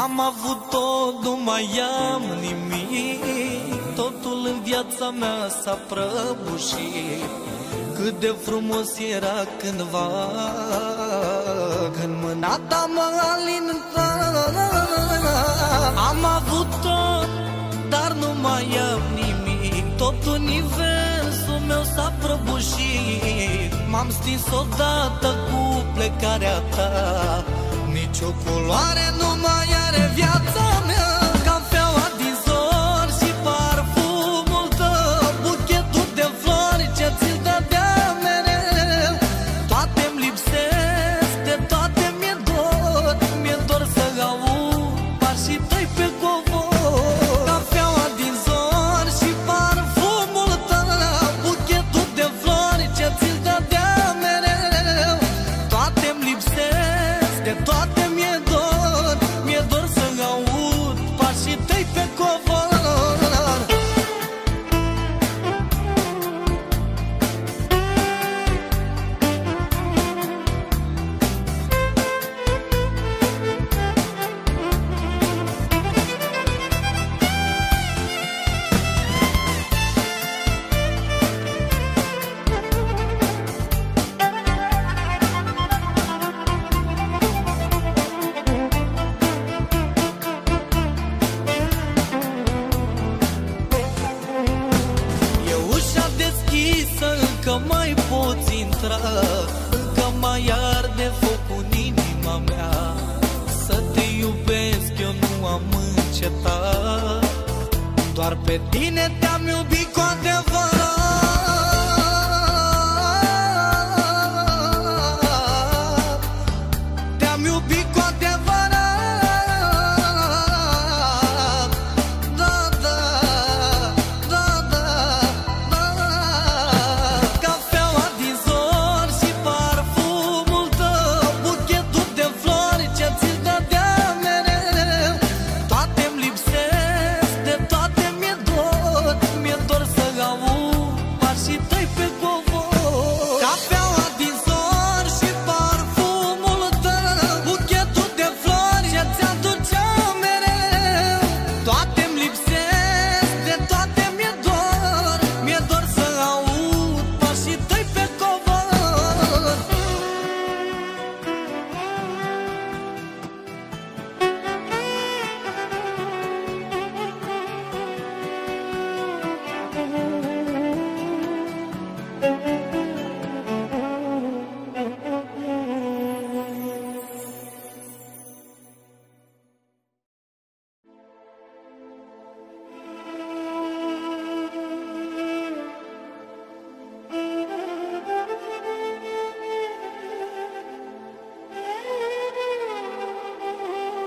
Am avut tot, nu mai am nimic. Totul în viața mea s-a prăbușit. Cât de frumos era cândva, când mâna ta mă alinta. Am avut tot, dar nu mai am nimic. Tot universul meu s-a prăbușit. M-am stins odată cu plecarea ta. Nici o culoare nu mai are viața mea. Cafeaua din zor și parfumul tău, buchetul de flori ce ți-l dădea mereu. Toate-mi lipsesc, de toate mi-e dor. Mi-e dor să aud pașii tăi pe covor. Cafeaua din zor și parfumul tău, buchetul de flori ce ți-l dădea mereu. Toate-mi lipsesc, de toate mi-e dor. Mi-e dor să aud pașii tăi pe covor. Încă mai poți intra, încă mai arde focul în inima mea. Să te iubesc eu nu am încetat, doar pe tine te-am iubit cu adevărat.